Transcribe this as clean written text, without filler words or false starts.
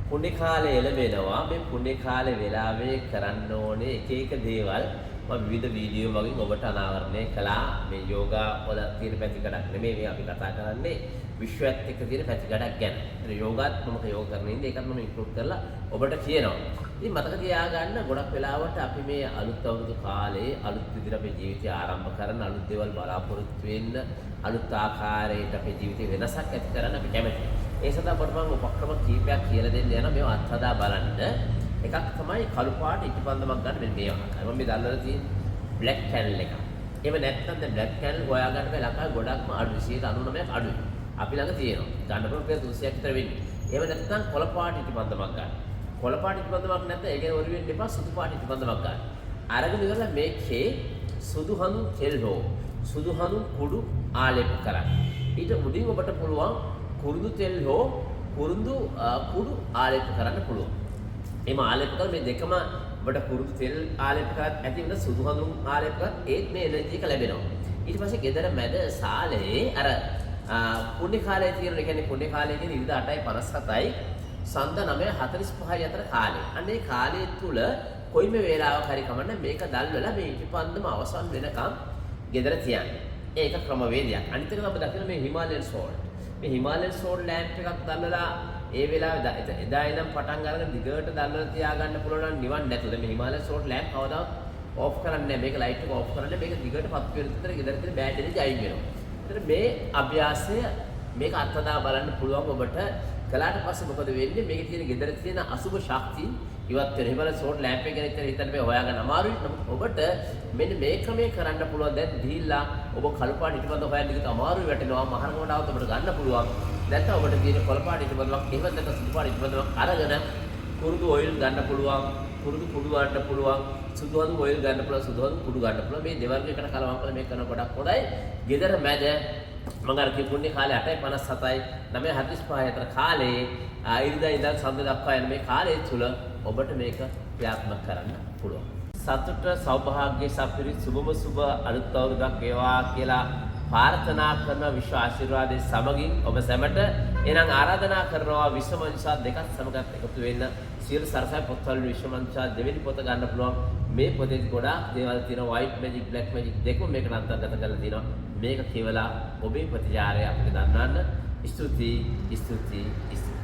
පුණ්‍ය කාලේ එළවෙනවා. මේ පුණ්‍ය කාලේ වෙලාවේ කරන්න ඕනේ එක දේවල් මම විවිධ වීඩියෝ වලින් ඔබට අනාවරණය කළා. මේ යෝගා වල තියෙන පැතිකඩක් නෙමෙයි මේ අපි කතා කරන්නේ විශ්වයත් එක්ක තියෙන පැතිකඩක් ගැන. ඒ යෝගාත් මම යෝග කරන ඉන්නේ ඒකත් මම ඉන්ක්ලූඩ් කරලා ඔබට කියනවා. ඉතින් මතක තියාගන්න ගොඩක් වෙලාවට අපි මේ අලුත් අවුරුදු කාලේ අලුත් විදිහට අපේ ජීවිතය ආරම්භ කරන අලුත් දේවල් බලාපොරොත්තු වෙන්න අලුත් ආකාරයකට අපේ ජීවිතේ වෙනසක් ඇති කරන්න අපි කැමතියි. ඒ සඳහා අපට මම උපක්‍රම කීපයක් කියලා දෙන්න යනවා මේව අත්හදා බලන්න. එකක් තමයි කළු පාට ඉටිපන්දමක් ගන්න මෙන්න මේ ආකාරය. මම මේ දැල්වල තියෙන බ්ලැක් කැනල් එක. එහෙම නැත්නම් දැන් බ්ලැක් කැනල් හොයා ගන්න බෑ ලංකාවේ ගොඩක්ම අඩුයි 99ක් අඩුයි. අපි ළඟ තියෙනවා. ගන්න පුළුවන් පෙර 300ක් විතර වෙන්නේ. එහෙම නැත්නම් කොළ පාට ඉටිපන්දමක් ගන්න. කොළ පාට ඉටිපන්දමක් නැත්නම් ඒ කියන්නේ ඔරි වෙන්න එපා සුදු පාට ඉටිපන්දමක් ගන්න. අරගෙන ඉවරලා මේකේ සුදු හඳුන් තෙල් හෝ සුදු හඳුන් කුඩු ආලේප කරන්න. ඊට උඩින් ඔබට පුළුවන් කුරුඳු තෙල් හෝ කුරුඳු කුඩු ආලේප කරන්න පුළුවන්. එම ආලේප කරලා මේ දෙකම ඔබට කුරුඳු තෙල් ආලේප කරත් ඇති වෙන සුදු හඳුන් ආලේප කරත් ඒත් මේ එනර්ජි එක ලැබෙනවා. ඊට පස්සේ ගෙදර මැද සාලේ අර පුණ්‍ය කාලයේ තියෙන ඒ කියන්නේ පුණ්‍ය කාලයේ කියන්නේ ඉරිදා 8:57යි සන්ද 9:45යි අතර කාලේ. අනේ කාලය තුල කොයිම වේලාවක හරි කමන්න මේක දැල්වලා මේ ඉටිපන්දම අවසන් වෙනකම් ගෙදර තියන්න. ඒක ක්‍රමවේදයක්. අනිත් එක අපි දකින මේ හිමාලයන් සෝල්ට්. මේ හිමාලයන් සෝල්ට් ලැම්ප් එකක් දැල්වලා ඒ වෙලාවේ එදා ඉඳන් පටන් අරගෙන දිගට දැල්වලා තියාගන්න පුළුවන් නම් නිවන් නැතුව. මේ හිමාලයන් සෝල්ට් ලැම්ප් කවදාවත් ඕෆ් කරන්නේ නැහැ. මේක ලයිට් එක ඕෆ් කරන්නේ මේක දිගට පත් වෙන විතර ගෙදර තියෙන බෑටරි ජයින් වෙනවා. ඒතර මේ අභ්‍යාසය මේක අත්හදා බලන්න පුළුවන් ඔබට. කලාට පස්සේ මොකද වෙන්නේ? මේකේ තියෙන ගෙදර තියෙන අසුබ ශක්තිය ඉවත් වෙන හිමල සෝල්ට් ලැම්ප් එක ගැන හිතන්න බෑ හොයාගන්න අමාරුයි. නමුත් ඔබට මෙන්න මේ ක්‍රමයේ කරන්න පුළුවන්. දැන් දීලා ඔබ කළු පාට ඉටිපන්ද හොයන්න ගිහලා අමාරුයි වැටෙනවා. මහරගමට આવත් ඔබට ගන්න පුළුවන්. නැත්නම් ඔබට තියෙන කොළ පාට ඉටිපන්දක් එහෙම නැත්නම් සුදු පාට ඉටිපන්දක් අරගෙන කුරුදු ඔයිල් ගන්න පුළුවන්. කුරුදු කුඩු ගන්න පුළුවන්. සුදු හඳු ඔයිල් ගන්න පුළුවන්. සුදු හඳු කුඩු ගන්න පුළුවන්. මේ දෙවර්ගයකට කලවම් කරලා මේක කරන ගොඩක් හොඳයි. ගෙදර මැද මම අර කිව්ව පුණ්‍ය කාලේ 8:57යි 9:45 අතර කාලේ ඉරිදා ඉඳන් සඳ දක්වා යන මේ කාලය තුල ඔබට මේක ක්‍රියාත්මක කරන්න පුළුවන්. සතුට සෞභාග්‍ය සපිරිත් සුබම සුබ අලුත් අවුරුද්දක් වේවා කියලා ප්‍රාර්ථනා කරන විශ්ව ආශිර්වාදයේ සමගින් ඔබ සැමට එනම් ආරාධනා කරනවා විශ්ව මංසා දෙකක් සමගත් එකතු වෙන්න සියලු සරසයි පොත්වල විශ්ව මංසා දෙවෙනි පොත ගන්න පුළුවන්. මේ පොතේ ගොඩාක් දේවල් තියෙනවා. white magic black magic දෙකම මේකට අන්තර්ගත කරලා තියෙනවා. මේක කියවලා ඔබේ ප්‍රතිචාරය අපිට දන්වන්න. ස්තුතියි.